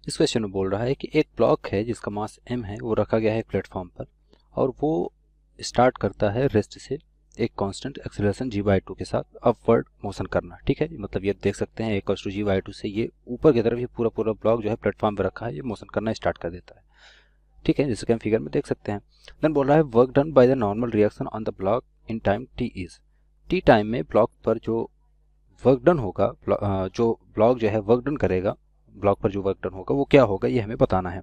इस क्वेश्चन में बोल रहा है कि एक ब्लॉक है जिसका मास m है, वो रखा गया है एक प्लेटफॉर्म पर और वो स्टार्ट करता है रेस्ट से एक कांस्टेंट एक्सेलरेशन g/2 के साथ अपवर्ड मोशन करना। ठीक है, मतलब ये देख सकते हैं a = g/2 से ये ऊपर की तरफ ये पूरा पूरा ब्लॉक जो है प्लेटफॉर्म पर रखा है, ये मोशन करना स्टार्ट कर देता है। ठीक है, जैसे कि हम फिगर में देख सकते हैं। देन बोल रहा है work done by the normal reaction on the block in time t is. t time में ब्लॉक पर जो वर्क डन होगा, जो ब्लॉक जो है वर्क डन करेगा, ब्लॉक पर जो वर्क डन होगा वो क्या होगा, ये हमें बताना है।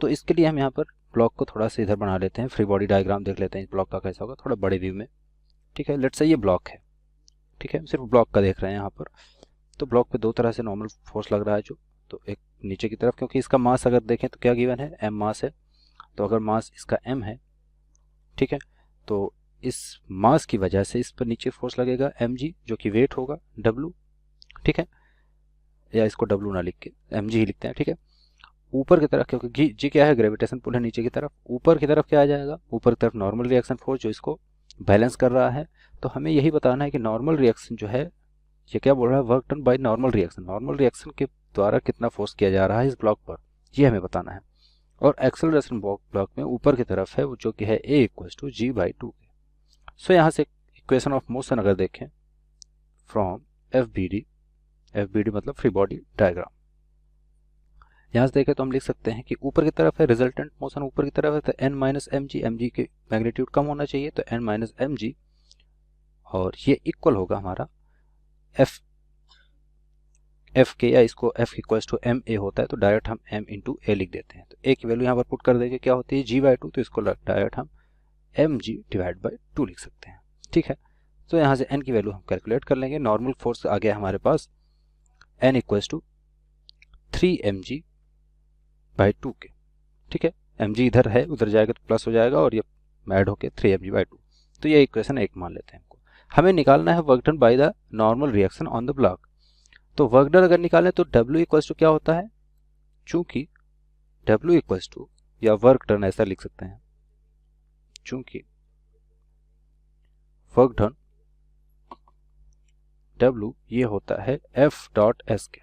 तो इसके लिए हम यहाँ पर ब्लॉक को थोड़ा सा इधर बना लेते हैं, फ्री बॉडी डायग्राम देख लेते हैं इस ब्लॉक का कैसा होगा थोड़ा बड़े व्यू में। ठीक है, लेट्स से ये ब्लॉक है। ठीक है, सिर्फ ब्लॉक का देख रहे हैं यहाँ पर। तो ब्लॉक पे दो तरह से नॉर्मल फोर्स लग रहा है, जो तो एक नीचे की तरफ, क्योंकि इसका मास अगर देखें तो क्या गिवन है, m मास है। तो अगर मास इसका m है, ठीक है, तो इस मास की वजह से इस पर नीचे फोर्स लगेगा mg, जो कि वेट होगा w। ठीक है, या इसको w ना लिख के mg ही लिखते हैं। ठीक है, ऊपर की तरफ क्योंकि जी क्या है, ग्रेविटेशन पुल है नीचे की तरफ, ऊपर की तरफ क्या आ जाएगा, ऊपर की तरफ नॉर्मल रिएक्शन फोर्स जो इसको बैलेंस कर रहा है। तो हमें यही बताना है कि नॉर्मल रिएक्शन जो है, ये क्या बोल रहा है, work done by normal reaction, normal reaction के द्वारा कितना फोर्स किया जा रहा है इस ब्लॉक पर, ये हमें बताना है। और एक्सेलरेशन ब्लॉक में ऊपर की तरफ है, वो जो कि है a = g/2। सो यहाँ से इक्वेशन ऑफ मोशन अगर देखें फ्रॉम FBD मतलब फ्री बॉडी डायग्राम, यहाँ से देखें तो हम लिख सकते हैं कि ऊपर की तरफ है रिजल्टेंट मोशन, ऊपर की तरफ है तो n - mg, mg के मैग्नीट्यूड कम होना चाहिए तो n - mg, और ये इक्वल होगा हमारा f के, या इसको f = ma होता है तो डायरेक्ट हम m × a लिख देते हैं। तो a की वैल्यू यहाँ पर पुट कर देंगे, क्या होती है g/2, तो इसको डायरेक्ट हम mg/2 लिख सकते हैं। ठीक है, तो यहाँ से n की वैल्यू हम कैलकुलेट कर लेंगे। नॉर्मल फोर्स आ गया हमारे पास n = 3mg/2 के। ठीक है, mg इधर है, उधर जाएगा तो प्लस हो जाएगा और ये ऐड होके 3mg/2। तो ये इक्वेशन 1 मान लेते हैं हमको। हमें निकालना है work done by the normal reaction on the block. तो वर्क डन अगर निकालें तो W = क्या होता है, चूंकि W = या वर्क डन ऐसा लिख सकते हैं, चूंकि वर्क डन W ये होता है F.S के।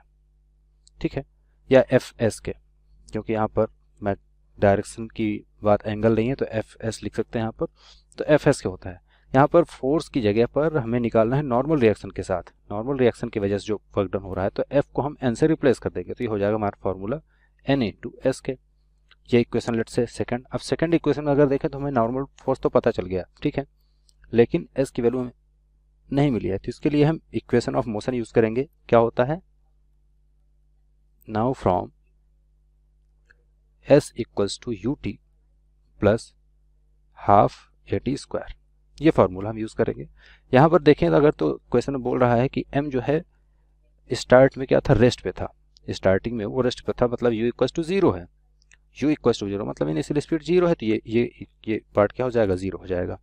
ठीक है, या FS के, क्योंकि यहाँ पर मैं डायरेक्शन की बात एंगल नहीं है तो FS लिख सकते हैं यहाँ पर। तो FS के होता है। यहाँ पर फोर्स की जगह पर हमें निकालना है नॉर्मल रिएक्शन के साथ, नॉर्मल रिएक्शन की वजह से जो वर्क डन हो रहा है, तो F को हम N से रिप्लेस कर देंगे, तो ये हो जाएगा हमारा फॉर्मूला N × S के। ये इक्वेशन लेट से सेकंड। अब सेकंड इक्वेशन में अगर देखें तो हमें नॉर्मल फोर्स तो पता चल गया, ठीक है, लेकिन S की वैल्यू हमें नहीं मिली है, तो इसके लिए हम इक्वेशन ऑफ मोशन यूज करेंगे। क्या होता है, now from S = ut plus half at², ये फार्मूला हम यूज करेंगे। यहाँ पर देखें अगर तो क्वेश्चन में बोल रहा है कि m जो है स्टार्ट में क्या था, रेस्ट पे था, स्टार्टिंग में वो रेस्ट पे था, मतलब u = 0 है। u = 0 मतलब इनिशियल स्पीड 0 है, तो ये पार्ट क्या हो जाएगा, 0 हो जाएगा।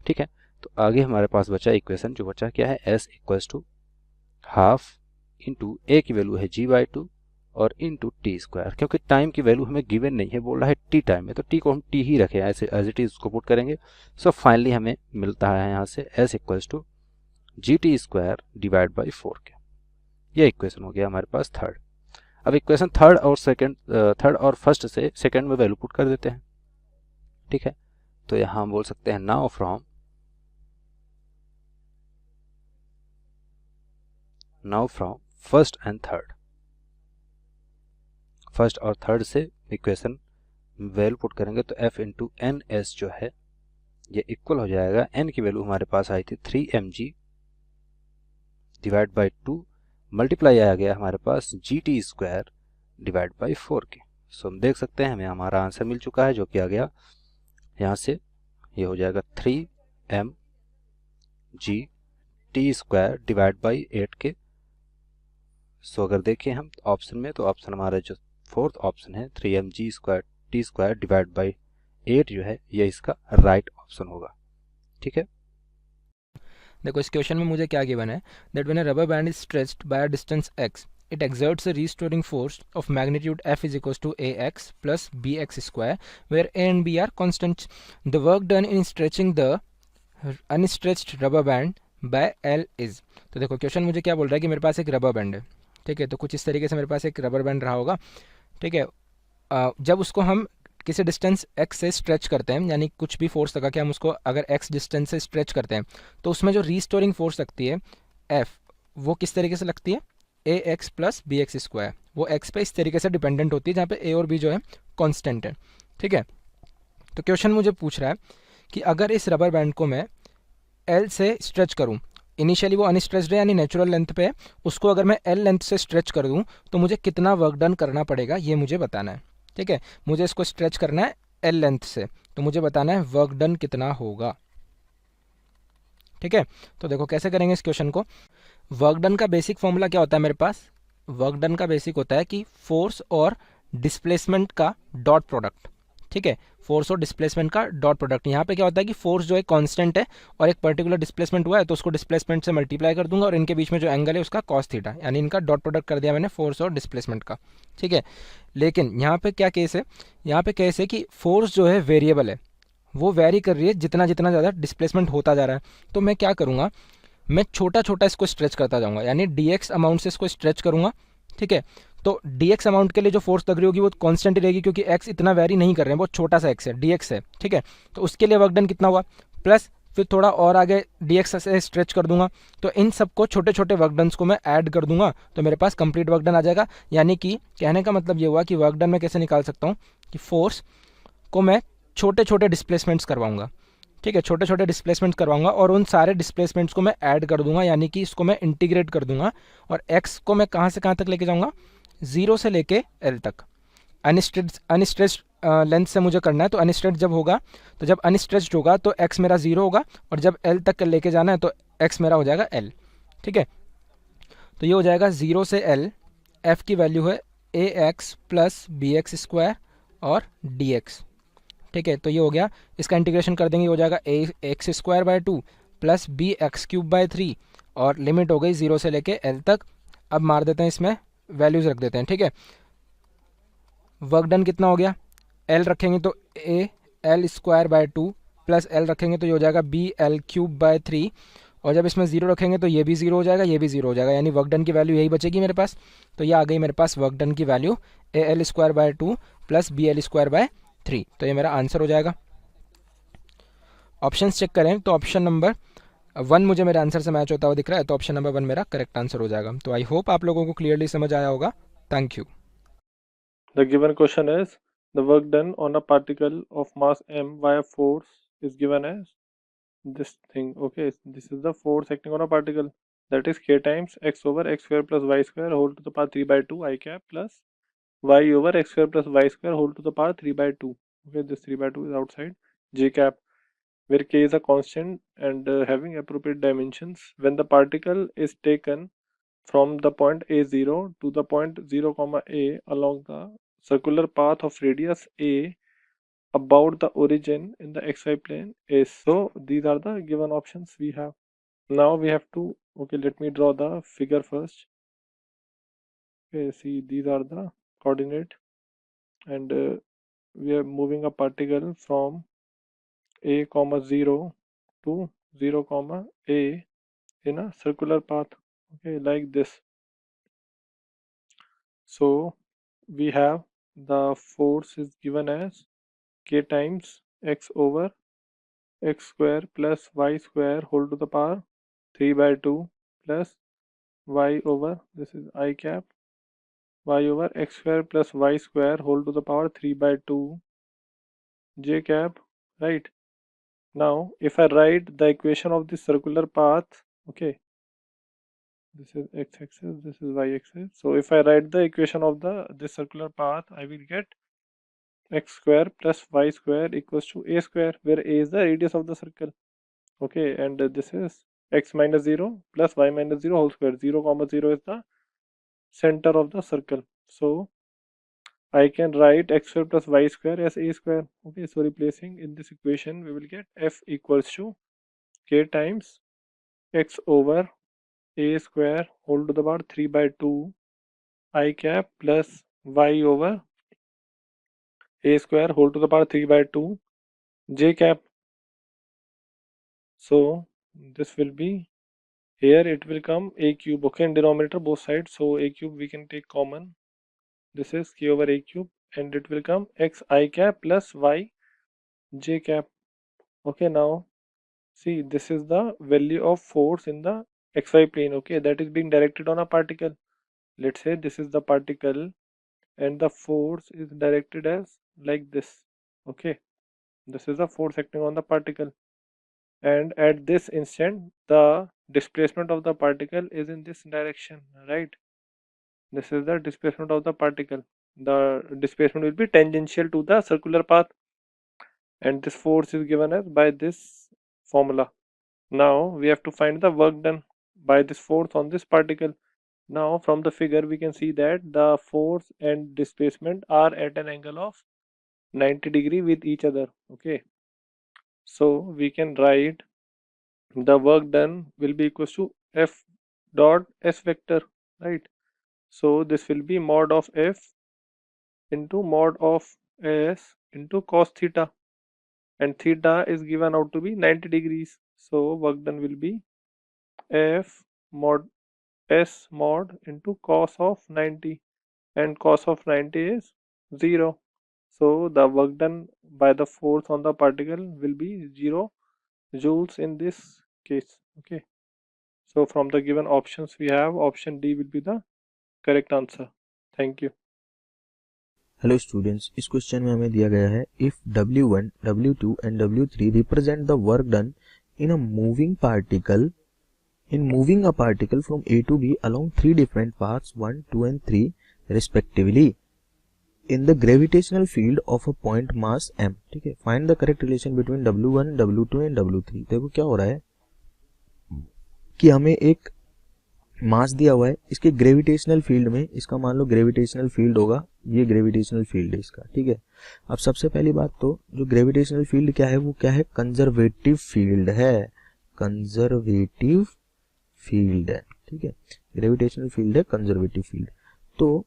ठीक है, तो आगे हमारे पास बचा इक्वेशन, जो बचा क्या है, S = हाफ इंटू a की वैल्यू है g/2 और इंटू t², क्योंकि टाइम की वैल्यू हमें गिवन नहीं है, बोल रहा है टी टाइम में, तो टी को हम टी ही रखें, ऐसे एज इट इज उसको पुट करेंगे। सो फाइनली हमें मिलता है यहाँ से S = gt²/4 के। यह इक्वेशन हो गया हमारे पास थर्ड। अब इक्वेशन थर्ड और फर्स्ट से सेकंड में वैल्यू पुट कर देते हैं। ठीक है, तो यहाँ हम बोल सकते हैं now from first and third, first और थर्ड से इक्वेशन वैल्यू पुट करेंगे तो F × NS जो है ये इक्वल हो जाएगा, n की वैल्यू हमारे पास आई थी 3mg/2 मल्टीप्लाई आया गया हमारे पास gt²/4 के। सो हम देख सकते हैं हमें हमारा आंसर मिल चुका है, जो कि आ गया यहाँ से, ये हो जाएगा 3mg/8 के। सो अगर देखें हम ऑप्शन में, तो ऑप्शन हमारा जो फोर्थ ऑप्शन है 3mg²t²/8 जो है, ये इसका राइट ऑप्शन होगा। ठीक है, देखो इस क्वेश्चन में मुझे क्या गिवन है, that when a rubber band is stretched by a distance x, it exerts a restoring force of magnitude F is equals to ax plus bx square, where a and b are constants. The work done in stretching the unstretched rubber band by L is. तो देखो question मुझे क्या बोल रहा है कि मेरे पास एक रबर बैंड है, ठीक है, तो कुछ इस तरीके से मेरे पास एक रबर बैंड रहा होगा, ठीक है। जब उसको हम किसी डिस्टेंस x से स्ट्रेच करते हैं, यानी कुछ भी फोर्स लगा के हम उसको अगर x डिस्टेंस से स्ट्रेच करते हैं, तो उसमें जो रीस्टोरिंग फोर्स लगती है F, वो किस तरीके से लगती है, a x plus b x square. वो x पे इस तरीके से डिपेंडेंट होती है जहाँ पे a और b जो है कांस्टेंट है। ठीक है। तो क्वेश्चन मुझे पूछ रहा है कि अगर इस रबर बैंड को मैं L से स्ट्रेच करूँ, इनिशियली वो अनस्ट्रेच्ड है यानी नेचुरल लेंथ पे है, उसको अगर मैं L लेंथ से स्ट्रेच कर दूँ तो मुझे कितना वर्क डन करना पड़ेगा, ये मुझे बताना है। ठीक है, मुझे इसको स्ट्रेच करना है L लेंथ से, तो मुझे बताना है वर्क डन कितना होगा। ठीक है, तो देखो कैसे करेंगे इस क्वेश्चन को। वर्क डन का बेसिक फॉर्मूला क्या होता है मेरे पास, वर्क डन का बेसिक होता है कि फोर्स और डिस्प्लेसमेंट का डॉट प्रोडक्ट। ठीक है, फोर्स और डिस्प्लेसमेंट का डॉट प्रोडक्ट। यहाँ पे क्या होता है कि फोर्स जो है कांस्टेंट है और एक पर्टिकुलर डिस्प्लेसमेंट हुआ है तो उसको डिस्प्लेसमेंट से मल्टीप्लाई कर दूंगा और इनके बीच में जो एंगल है उसका कॉस थीटा, यानी इनका डॉट प्रोडक्ट कर दिया मैंने फोर्स और डिस्प्लेसमेंट का। ठीक है, लेकिन यहाँ पे क्या केस है, यहाँ पे केस है कि फोर्स जो है वेरिएबल है, वो वेरी कर रही है जितना जितना ज़्यादा डिस्प्लेसमेंट होता जा रहा है। तो मैं क्या करूँगा, मैं छोटा छोटा इसको स्ट्रेच करता जाऊंगा, यानी dx अमाउंट से इसको स्ट्रेच करूंगा। ठीक है, तो dx अमाउंट के लिए जो फोर्स लग रही होगी वो कांस्टेंट ही रहेगी, क्योंकि x इतना वेरी नहीं कर रहे हैं, बहुत छोटा सा x है, dx है। ठीक है, तो उसके लिए वर्क डन कितना हुआ, प्लस फिर थोड़ा और आगे dx से स्ट्रेच कर दूंगा, तो इन सबको छोटे छोटे वर्क डन को मैं ऐड कर दूंगा तो मेरे पास कंप्लीट वर्क डन आ जाएगा। यानी कि कहने का मतलब ये हुआ कि वर्क डन मैं कैसे निकाल सकता हूँ कि फोर्स को मैं छोटे छोटे डिस्प्लेसमेंट्स करवाऊंगा। ठीक है, छोटे छोटे डिस्प्लेसमेंट्स करवाऊंगा और उन सारे डिस्प्लेसमेंट्स को मैं ऐड कर दूंगा, यानी कि इसको मैं इंटीग्रेट कर दूंगा और x को मैं कहाँ से कहाँ तक लेके जाऊंगा, 0 से लेके l तक। अनस्ट्रेच्ड लेंथ से मुझे करना है, तो अनस्ट्रेच्ड जब होगा, तो जब अनस्ट्रेच्ड होगा तो x मेरा 0 होगा और जब l तक लेके जाना है तो x मेरा हो जाएगा l। ठीक है, तो ये हो जाएगा 0 से l, f की वैल्यू है a x plus b x square और डी एक्स। ठीक है, तो ये हो गया, इसका इंटीग्रेशन कर देंगे, हो जाएगा a x square by 2 plus b x cube by 3 और लिमिट हो गई 0 से लेके एल तक। अब मार देते हैं इसमें वैल्यूज रख देते हैं। ठीक है, वर्क डन कितना हो गया, एल रखेंगे तो ए L square by 2 plus L रखेंगे तो ये हो जाएगा बी एल क्यूब बाय 3 और जब इसमें 0 रखेंगे तो ये भी 0 हो जाएगा, ये भी 0 हो जाएगा, यानी वर्क डन की वैल्यू यही बचेगी मेरे पास। तो ये आ गई मेरे पास वर्क डन की value A L square by 2 plus B L square by 3। तो ये मेरा आंसर हो जाएगा। ऑप्शंस चेक करें तो ऑप्शन नंबर 1 मुझे मेरे आंसर से मैच होता हुआ दिख रहा है, तो ऑप्शन नंबर 1 मेरा करेक्ट आंसर हो जाएगा। तो आई होप आप लोगों को क्लियरली समझ आया होगा। Thank you. The given question is the work done on a particle of mass m via force is given as this thing. Okay, this is the force acting on a particle, that is k times x over x square plus y square whole to the power 3 by 2 I cap plus y over x square plus y square whole to the power 3 by 2. Okay, this 3 by 2 is outside j cap, where k is a constant and having appropriate dimensions. When the particle is taken from the point a0 to the point 0 comma a along the circular path of radius a about the origin in the xy plane is. So these are the given options we have. Now we have to, okay, let me draw the figure first. Okay, see, these are the coordinate and we are moving a particle from a comma 0 to 0 comma a in a circular path, okay, like this. So we have the force is given as k times x over x square plus y square whole to the power 3 by 2 plus y over, this is I cap, y over x square plus y square whole to the power 3 by 2 j cap, right? Now if I write the equation of this circular path, okay, this is x-axis, this is y-axis. So if I write the equation of this circular path, I will get x square plus y square equals to a square, where a is the radius of the circle. Okay, and this is x minus 0 plus y minus 0 whole square. 0 comma 0 is the center of the circle. So I can write x square plus y square as a square. Okay, so replacing in this equation, we will get f equals to k times x over a square whole to the power 3 by 2 I cap plus y over a square whole to the power 3 by 2 j cap. So this will be, here it will come a cube, okay, in denominator both sides, so a cube we can take common, This is Q over A cube, and it will come X I cap plus Y J cap. Okay, now see, this is the value of force in the XY plane, okay, that is being directed on a particle. Let's say this is the particle and the force is directed as like this, okay. This is the force acting on the particle, and at this instant the displacement of the particle is in this direction, right? This is the displacement of the particle. The displacement will be tangential to the circular path, and this force is given as by this formula. Now we have to find the work done by this force on this particle. Now from the figure we can see that the force and displacement are at an angle of 90 degree with each other, okay. So we can write the work done will be equals to F dot S vector, right? So this will be mod of F into mod of S into cos theta, and theta is given out to be 90 degrees. So work done will be F mod S mod into cos of 90, and cos of 90 is 0. So the work done by the force on the particle will be 0 joules in this case, okay. So from the given options we have option D will be the correct answer. Thank you. Hello students, इस question में हमें दिया गया है if W1, W2 and W3 represent the work done in a moving particle in moving a particle from A to B along three different paths 1, 2 and 3 respectively in the gravitational field of a point mass m. ठीक है, find the correct relation between W1, W2 and W3. देखो क्या हो रहा है कि हमें एक मास दिया हुआ है, इसके ग्रेविटेशनल फील्ड में, इसका मान लो ग्रेविटेशनल फील्ड होगा, ये ग्रेविटेशनल फील्ड है इसका, ठीक है। अब सबसे पहली बात तो जो ग्रेविटेशनल फील्ड क्या है, वो क्या है, कंजर्वेटिव फील्ड है, कंजर्वेटिव फील्ड है, ठीक है। ग्रेविटेशनल फील्ड है कंजर्वेटिव फील्ड। तो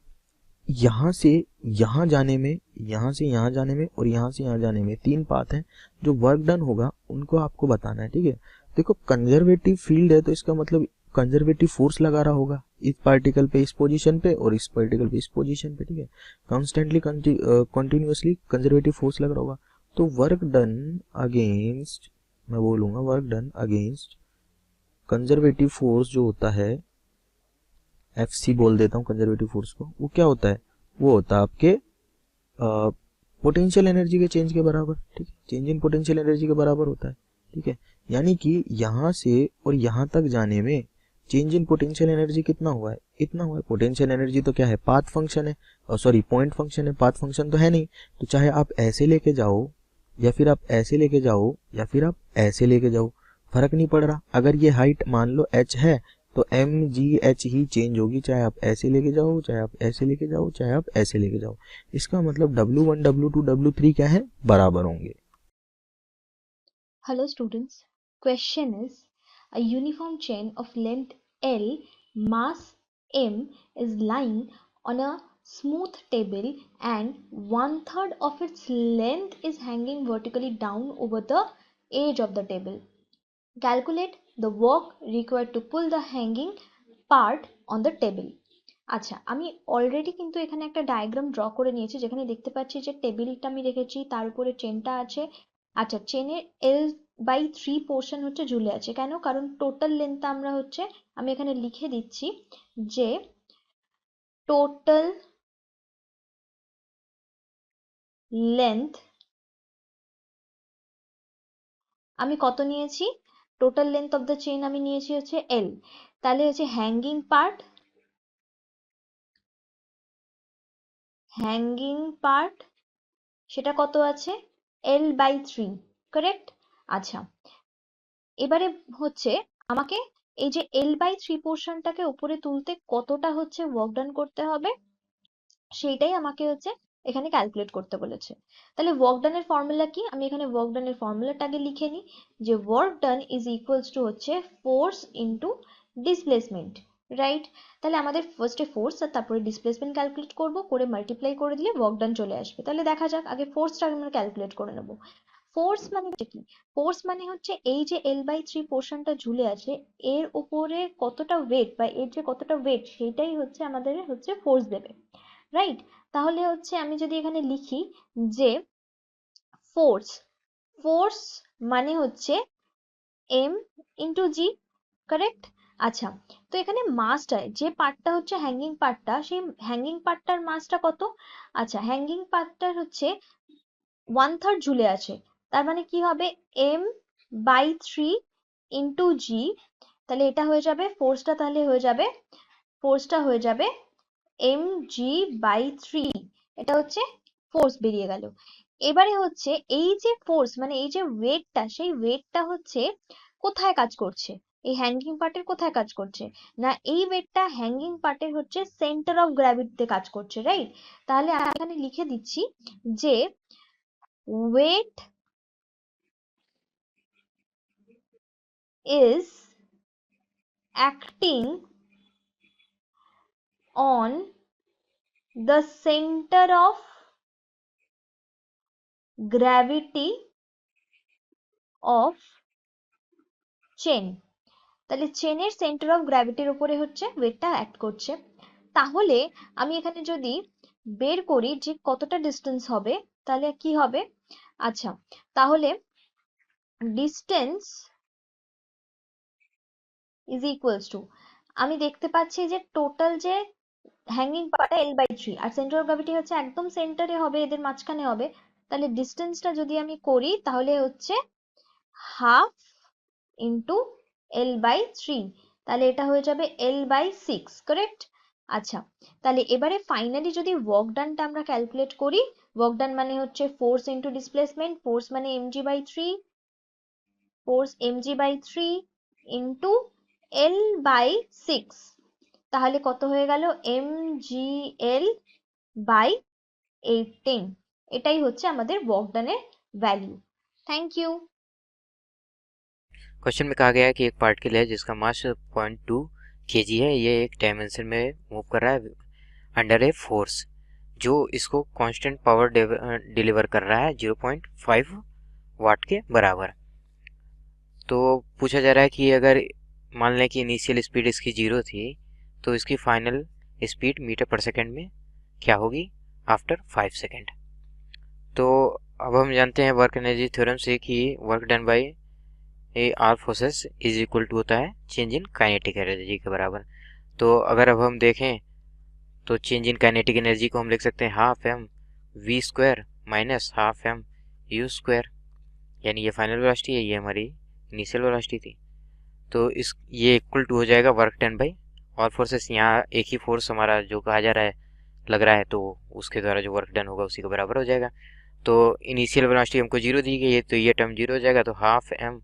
यहां से यहां जाने में, यहां से यहां जाने में और यहां से यहां जाने में तीन पाथ हैं, जो वर्क डन होगा उनको आपको बताना है, ठीक है। देखो कंजर्वेटिव फील्ड है तो इसका मतलब कंजर्वेटिव फोर्स लगा रहा होगा इस पार्टिकल पे इस पोजीशन पे और इस पार्टिकल पे इस पोजीशन पे, ठीक है। कॉन्स्टेंटली कंटिन्यूअसली कंजर्वेटिव फोर्स लग रहा होगा। तो वर्क डन अगेंस्ट, मैं बोलूंगा work done against conservative force जो होता है, FC बोल देता हूँ कंजर्वेटिव फोर्स को, वो क्या होता है, वो होता है आपके पोटेंशियल एनर्जी के चेंज के बराबर, ठीक है। चेंज इन पोटेंशियल एनर्जी के बराबर होता है, ठीक है। यानी कि यहाँ से और यहाँ तक जाने में चेंज इन पोटेंशियल एनर्जी कितना हुआ है, इतना हुआ है। पोटेंशियल एनर्जी तो क्या है, पाथ फंक्शन है, सॉरी पॉइंट फंक्शन है, पाथ फंक्शन तो है नहीं। तो चाहे आप ऐसे लेके जाओ या फिर आप ऐसे लेके जाओ या फिर आप ऐसे लेके जाओ, फर्क नहीं पड़ रहा। अगर ये हाइट मान लो h है तो mgh ही चेंज होगी, चाहे आप ऐसे लेके जाओ, चाहे आप ऐसे लेके जाओ, चाहे आप ऐसे लेके जाओ। इसका मतलब W1, W2, W3 क्या है, बराबर होंगे। Hello students, question is a uniform chain of length L, mass M is lying on a smooth table and 1/3 of its length is hanging vertically down over the edge of the table. Calculate the work required to pull the hanging part on the table. আচ্ছা, আমি already কিন্তু এখানে একটা diagram draw করে নিয়েছি, যেখানে দেখতে পাচ্ছি যে টেবিলটা আমি রেখেছি, তার উপরে চেনটা আছে। আচ্ছা, চেনের L/3 পোর্শন হচ্ছে ঝুলে আছে, কেন, কারণ টোটাল লেন্থটা আমরা হচ্ছে, আমি এখানে লিখে দিচ্ছি যে টোটাল লেন্থ আমি কত নিয়েছি, total length of the chain আমি নিয়েছি হচ্ছে L। তাহলে হচ্ছে হ্যাঙ্গিং পার্ট সেটা কত আছে, L/3, কারেক্ট। আচ্ছা, এবারে হচ্ছে আমাকে এই যে L/3 পোর্শনটাকে উপরে তুলতে কতটা হচ্ছে ওয়ার্ক ডান করতে হবে, সেইটাই আমাকে হচ্ছে এখানে ক্যালকুলেট করতে বলেছে। তাহলে ওয়ার্ক ডানের ফর্মুলা কি, আমি এখানে ওয়ার্ক ডানের ফর্মুলাটা আগে লিখে নিই, যে work done is equals to হচ্ছে ফোর্স ইনটু ডিসপ্লেসমেন্ট, রাইট। তাহলে আমাদের ফার্স্টে ফোর্স আর তারপরে ডিসপ্লেসমেন্ট ক্যালকুলেট করব, করে মাল্টিপ্লাই করে দিলে ওয়ার্ক ডান চলে আসবে। তাহলে দেখা যাক, আগে ফোর্সটা আমরা ক্যালকুলেট করে নেব। ফোর্স মানে হচ্ছে কি, ফোর্স মানে হচ্ছে এই যে L/3 পোর্শনটা ঝুলে আছে এর উপরে কতটা ওয়েট বা এর যে কতটা ওয়েট, সেইটাই হচ্ছে আমাদের হচ্ছে ফোর্স দেবে, রাইট? তাহলে হচ্ছে আমি যদি এখানে লিখি যে ফোর্স, ফোর্স মানে হচ্ছে এম ইন্টু জি, কারেক্ট? আচ্ছা, তো এখানে মাসটা, যে পার্টটা হচ্ছে হ্যাঙ্গিং পার্টটা, সেই হ্যাঙ্গিং পার্টটার মাসটা কত? আচ্ছা, হ্যাঙ্গিং পার্টটার হচ্ছে 1/3 ঝুলে আছে, তার মানে কি হবে m/3 ইন্টু জি, তাহলে এটা হয়ে যাবে ফোর্সটা, তাহলে হয়ে যাবে ফোর্সটা হয়ে যাবে mg/3, এটা হচ্ছে ফোর্স বেরিয়ে গেল। এবারে হচ্ছে এই যে ফোর্স মানে এই যে ওয়েটটা, সেই ওয়েটটা হচ্ছে কোথায় কাজ করছে? এই হ্যাঙ্গিং পার্টের কোথায় কাজ করছে? না, এই ওয়েটটা হ্যাঙ্গিং পার্টের হচ্ছে সেন্টার অফ গ্র্যাভিটিতে কাজ করছে, রাইট? তাহলে আমি এখানে লিখে দিচ্ছি যে wait is acting on the center of gravity of chain, তাহলে চেনের সেন্টার অফ গ্র্যাভিটির উপরে হচ্ছে ওয়েটটা অ্যাক্ট করছে। তাহলে আমি এখানে যদি বের করি যে কতটা ডিস্টেন্স হবে, তাহলে কি হবে? আচ্ছা, তাহলে ডিস্টেন্স ইজ ইকুয়ালস টু, আমি দেখতে পাচ্ছি যে টোটাল যে হ্যাঙ্গিং পার্টটা l/3 R centre of gravity হচ্ছে একদম সেন্টারে হবে, এদের মাঝখানে হবে, তাহলে ডিস্টেন্সটা যদি আমি করি তাহলে হচ্ছে হাফ ইন্টু l/3, তাহলে এটা হয়ে যাবে l/6, কারেক্ট? আচ্ছা, তাহলে এবারে ফাইনালি যদি ওয়ার্ক ডানটা আমরা ক্যালকুলেট করি, ওয়ার্ক ডান মানে হচ্ছে ফোর্স ইন্টু ডিসপ্লেসমেন্ট, ফোর্স মানে mg/3, force mg/3 into l/6, তাহলে কত হয়ে গেল mgl/18, এটাই হচ্ছে আমাদের ওয়ার্ক ডানের ভ্যালু। Thank you. क्वेश्चन में कहा गया है कि एक पार्टिकल है जिसका मास 0.2 kg है, ये एक डायमेंशन में मूव कर रहा है अंडर ए फोर्स जो इसको कांस्टेंट पावर डिलीवर कर रहा है 0.5 वाट के बराबर। तो पूछा जा रहा है कि अगर मान लें कि इनिशियल स्पीड इसकी 0 थी तो इसकी final speed metre per second में क्या होगी आफ्टर 5 सेकेंड। तो अब हम जानते हैं वर्क एनर्जी थ्योरम से कि work done by R forces is equal to होता है चेंज इन काइनेटिक एनर्जी के बराबर। तो अगर अब हम देखें तो चेंज इन काइनेटिक एनर्जी को हम लिख सकते हैं half M V square minus half M U square, यानी ये फाइनल वेलोसिटी है, ये हमारी इनिशियल वेलोसिटी थी। तो इस ये इक्वल टू हो जाएगा वर्क डन बाई और फोर्सेस, यहाँ एक ही फोर्स हमारा जो कहा जा रहा है लग रहा है, तो उसके द्वारा जो वर्क डन होगा उसी के बराबर हो जाएगा। तो इनिशियल वेलोसिटी हमको 0 दी गई है, तो ये टर्म 0 हो जाएगा, तो half M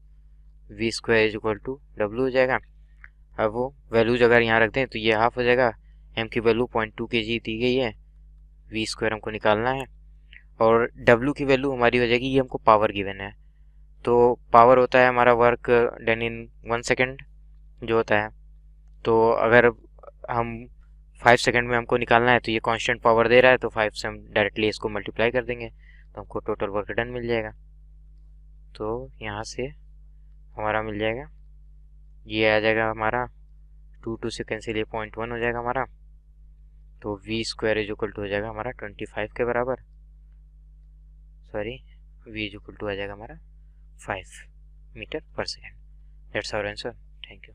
V square is equal to W हो जाएगा। अब वो वैल्यूज अगर यहाँ रख दें तो ये हाफ हो जाएगा, एम की वैल्यू 0.2 kg दी गई है, वी स्क्वायर हमको निकालना है, और डब्ल्यू की वैल्यू हमारी हो जाएगी, ये हमको पावर गिवन है, तो पावर होता है हमारा वर्क डन इन 1 सेकेंड जो होता है। तो अगर हम 5 सेकेंड में हमको निकालना है तो ये कांस्टेंट पावर दे रहा है, तो 5 से हम डायरेक्टली इसको मल्टीप्लाई कर देंगे तो हमको टोटल वर्क डन मिल जाएगा। तो यहाँ से हमारा मिल जाएगा, ये आ जाएगा हमारा 2 से कैंसिल, ये 0.1 हो जाएगा हमारा, तो v square is equal to हो जाएगा हमारा 25 के बराबर, sorry v is equal to आ जाएगा हमारा 5 metre per second. That's our answer. Thank you.